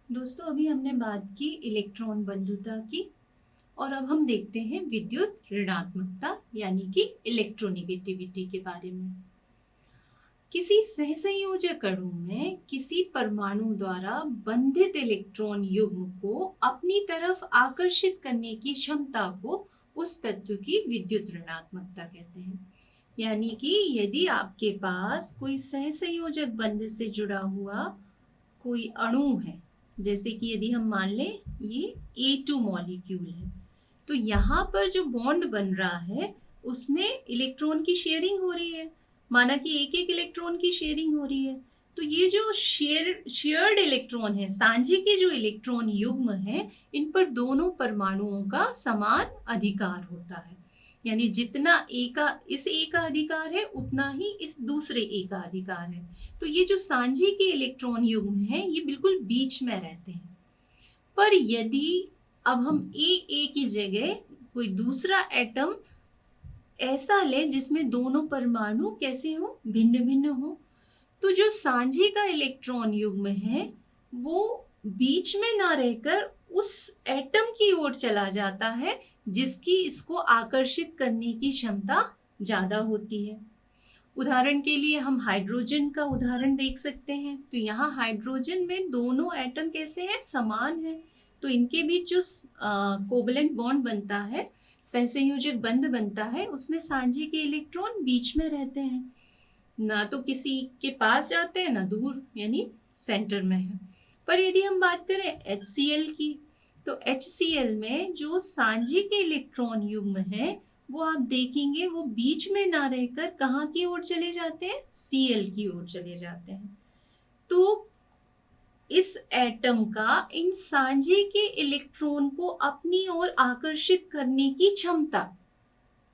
दोस्तों अभी हमने बात की इलेक्ट्रॉन बंधुता की और अब हम देखते हैं विद्युत ऋणात्मकता यानी कि इलेक्ट्रोनेगेटिविटी के बारे में। किसी सहसंयोजक अणु में किसी परमाणु द्वारा बंधित इलेक्ट्रॉन युग्म को अपनी तरफ आकर्षित करने की क्षमता को उस तत्व की विद्युत ऋणात्मकता कहते हैं। यानी कि यदि आपके पास कोई सहसंयोजक बंध से जुड़ा हुआ कोई अणु है, जैसे कि यदि हम मान लें ये A2 मॉलिक्यूल है, तो यहाँ पर जो बॉन्ड बन रहा है उसमें इलेक्ट्रॉन की शेयरिंग हो रही है। माना कि एक एक इलेक्ट्रॉन की शेयरिंग हो रही है, तो ये जो शेयर्ड इलेक्ट्रॉन है, साझे के जो इलेक्ट्रॉन युग्म है, इन पर दोनों परमाणुओं का समान अधिकार होता है। यानी जितना ए का इस ए का अधिकार है उतना ही इस दूसरे ए का अधिकार है। तो ये जो सांझे के इलेक्ट्रॉन युग्म हैं ये बिल्कुल बीच में रहते हैं। पर यदि अब हम ए की जगह कोई दूसरा एटम ऐसा ले जिसमें दोनों परमाणु कैसे हो, भिन्न भिन्न हो, तो जो सांझे का इलेक्ट्रॉन युग्म है वो बीच में ना रहकर उस एटम की ओर चला जाता है जिसकी इसको आकर्षित करने की क्षमता ज्यादा होती है। उदाहरण के लिए हम हाइड्रोजन का उदाहरण देख सकते हैं। तो यहाँ हाइड्रोजन में दोनों एटम कैसे हैं, समान है। तो इनके बीच जो कोवलेंट बॉन्ड बनता है, सहसंयोजक बंध बनता है, उसमें सांझे के इलेक्ट्रॉन बीच में रहते हैं, ना तो किसी के पास जाते हैं ना दूर, यानी सेंटर में है। पर यदि हम बात करें HCl की, तो HCl में जो सांझे के इलेक्ट्रॉन युग्म है वो आप देखेंगे वो बीच में ना रहकर कहाँ की ओर चले जाते हैं, Cl की ओर चले जाते हैं। तो इस एटम का इन सांझे के इलेक्ट्रॉन को अपनी ओर आकर्षित करने की क्षमता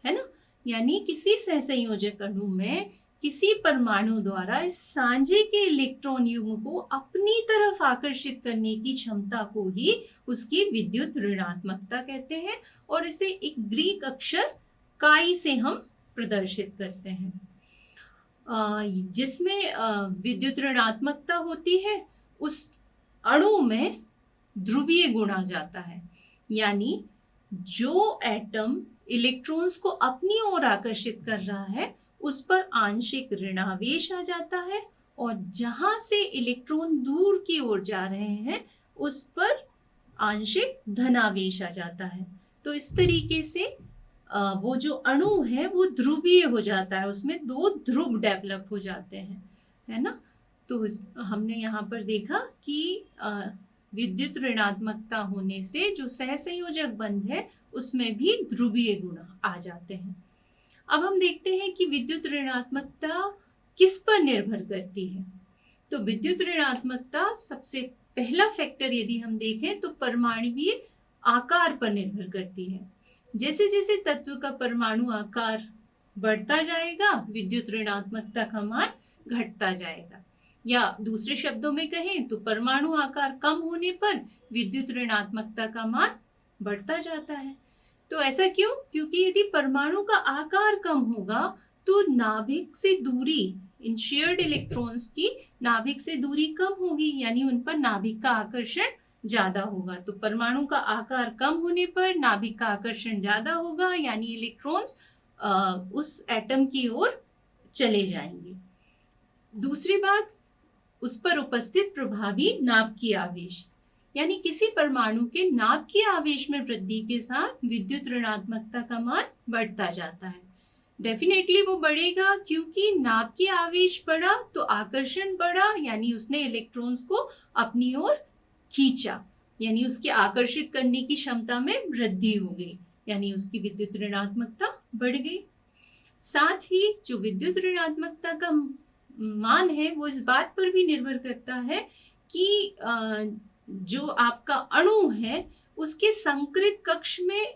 है ना, यानी किसी सहसंयोजक अणु में किसी परमाणु द्वारा इस सांझे के इलेक्ट्रॉन युग्म को अपनी तरफ आकर्षित करने की क्षमता को ही उसकी विद्युत ऋणात्मकता कहते हैं। और इसे एक ग्रीक अक्षर काई से हम प्रदर्शित करते हैं, जिसमें विद्युत ऋणात्मकता होती है उस अणु में ध्रुवीय गुण आ जाता है। यानी जो एटम इलेक्ट्रॉन्स को अपनी ओर आकर्षित कर रहा है उस पर आंशिक ऋणावेश आ जाता है, और जहां से इलेक्ट्रॉन दूर की ओर जा रहे हैं उस पर आंशिक धनावेश आ जाता है। तो इस तरीके से वो जो अणु है वो ध्रुवीय हो जाता है, उसमें दो ध्रुव डेवलप हो जाते हैं, है ना। तो हमने यहाँ पर देखा कि विद्युत ऋणात्मकता होने से जो सहसंयोजक बंध है उसमें भी ध्रुवीय गुण आ जाते हैं। अब हम देखते हैं कि विद्युत ऋणात्मकता किस पर निर्भर करती है। तो विद्युत ऋणात्मकता सबसे पहला फैक्टर यदि हम देखें तो परमाणुवीय आकार पर निर्भर करती है। जैसे जैसे तत्व का परमाणु आकार बढ़ता जाएगा विद्युत ऋणात्मकता का मान घटता जाएगा, या दूसरे शब्दों में कहें तो परमाणु आकार कम होने पर विद्युत ऋणात्मकता का मान बढ़ता जाता है। तो ऐसा क्यों? क्योंकि यदि परमाणु का आकार कम होगा तो नाभिक से दूरी, इन शेयर्ड इलेक्ट्रॉन्स की नाभिक से दूरी कम होगी, यानी उन पर नाभिक का आकर्षण ज्यादा होगा। तो परमाणु का आकार कम होने पर नाभिक का आकर्षण ज्यादा होगा, यानी इलेक्ट्रॉन्स उस एटम की ओर चले जाएंगे। दूसरी बात, उस पर उपस्थित प्रभावी नाभिकीय आवेश, यानी किसी परमाणु के नाभिकीय आवेश में वृद्धि के साथ विद्युत ऋणात्मकता का मान बढ़ता जाता है। डेफिनेटली वो बढ़ेगा क्योंकि नाभिकीय आवेश बढ़ा तो आकर्षण बढ़ा, यानी उसने इलेक्ट्रॉन्स को अपनी ओर खींचा, यानी उसके आकर्षित करने की क्षमता में वृद्धि हो गई, यानी उसकी विद्युत ऋणात्मकता बढ़ गई। साथ ही जो विद्युत ऋणात्मकता का मान है वो इस बात पर भी निर्भर करता है कि जो आपका अणु है उसके संकृत कक्ष में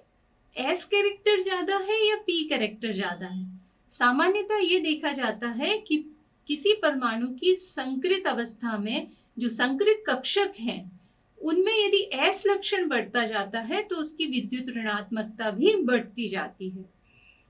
S कैरेक्टर ज्यादा है या P कैरेक्टर ज्यादा है। सामान्यतः ये देखा जाता है कि किसी परमाणु की संकृत अवस्था में जो संकृत कक्षक हैं उनमें यदि S लक्षण बढ़ता जाता है तो उसकी विद्युत ऋणात्मकता भी बढ़ती जाती है।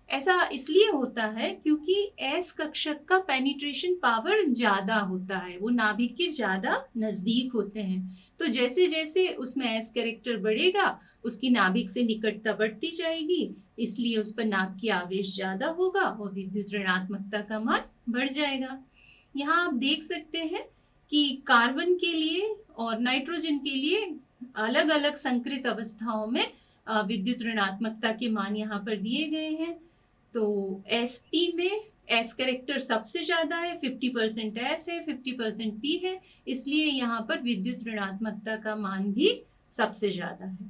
ऐसा इसलिए होता है क्योंकि एस कक्षक का पेनिट्रेशन पावर ज्यादा होता है, वो नाभिक के ज्यादा नजदीक होते हैं। तो जैसे जैसे उसमें एस कैरेक्टर बढ़ेगा उसकी नाभिक से निकटता बढ़ती जाएगी, इसलिए उस पर नाभ की आवेश ज्यादा होगा और विद्युत ऋणात्मकता का मान बढ़ जाएगा। यहाँ आप देख सकते हैं कि कार्बन के लिए और नाइट्रोजन के लिए अलग अलग संकृत अवस्थाओं में विद्युत ऋणात्मकता के मान यहाँ पर दिए गए हैं। तो Sp में S कैरेक्टर सबसे ज्यादा है, 50% S है, 50% P है, इसलिए यहाँ पर विद्युत ऋणात्मकता का मान भी सबसे ज्यादा है।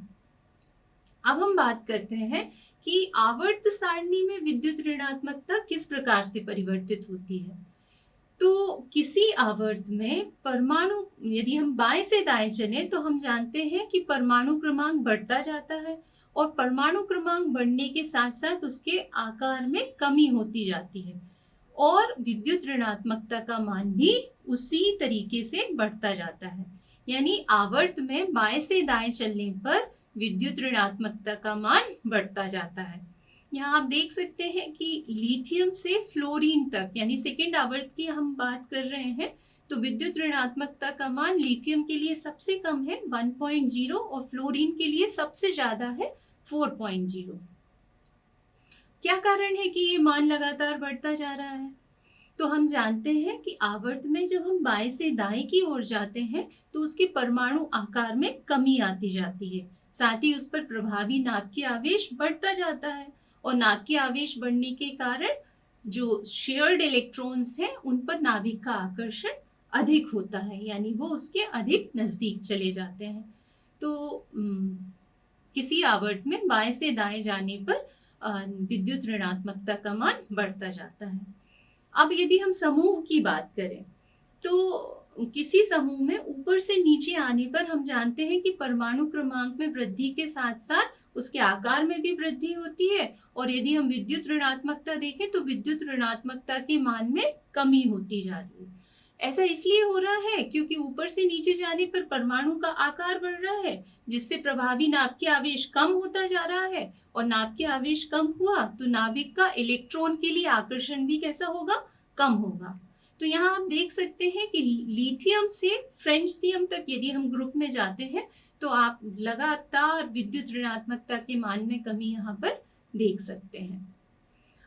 अब हम बात करते हैं कि आवर्त सारणी में विद्युत ऋणात्मकता किस प्रकार से परिवर्तित होती है। तो किसी आवर्त में परमाणु, यदि हम बाएं से दाएं चले तो हम जानते हैं कि परमाणु क्रमांक बढ़ता जाता है और परमाणु क्रमांक बढ़ने के साथ साथ उसके आकार में कमी होती जाती है और विद्युत ऋणात्मकता का मान भी उसी तरीके से बढ़ता जाता है। यानी आवर्त में बाएं से दाएं चलने पर विद्युत ऋणात्मकता का मान बढ़ता जाता है। यहाँ आप देख सकते हैं कि लिथियम से फ्लोरीन तक, यानी सेकेंड आवर्त की हम बात कर रहे हैं, तो विद्युत ऋणात्मकता का मान लिथियम के लिए सबसे कम है 1.0 और फ्लोरीन के लिए सबसे ज्यादा है 4.0। क्या कारण है कि ये मान लगातार बढ़ता जा रहा है? तो हम जानते हैं कि आवर्त में जब हम बाएं से दाएं की ओर जाते हैं तो उसके परमाणु आकार में कमी आती जाती है, साथ ही उस पर प्रभावी नाभ की आवेश बढ़ता जाता है और नाभ की आवेश बढ़ने के कारण जो शेयर्ड इलेक्ट्रॉन्स हैं उन पर नाभिक का आकर्षण अधिक होता है, यानी वो उसके अधिक नजदीक चले जाते हैं। तो किसी आवर्त में बाएं से दाएं जाने पर विद्युत ऋणात्मकता का मान बढ़ता जाता है। अब यदि हम समूह की बात करें तो किसी समूह में ऊपर से नीचे आने पर हम जानते हैं कि परमाणु क्रमांक में वृद्धि के साथ साथ उसके आकार में भी वृद्धि होती है और यदि हम विद्युत ऋणात्मकता देखें तो विद्युत ऋणात्मकता के मान में कमी होती जा रही है। ऐसा इसलिए हो रहा है क्योंकि ऊपर से नीचे जाने पर परमाणु का आकार बढ़ रहा है, जिससे प्रभावी नाभ की आवेश कम होता जा रहा है और नाभ की आवेश कम हुआ तो नाभिक का इलेक्ट्रॉन के लिए आकर्षण भी कैसा होगा? कम होगा। तो यहाँ आप देख सकते हैं कि लिथियम से फ्रेंचियम तक यदि हम ग्रुप में जाते हैं तो आप लगातार विद्युत ऋणात्मकता के मान में कमी यहाँ पर देख सकते हैं।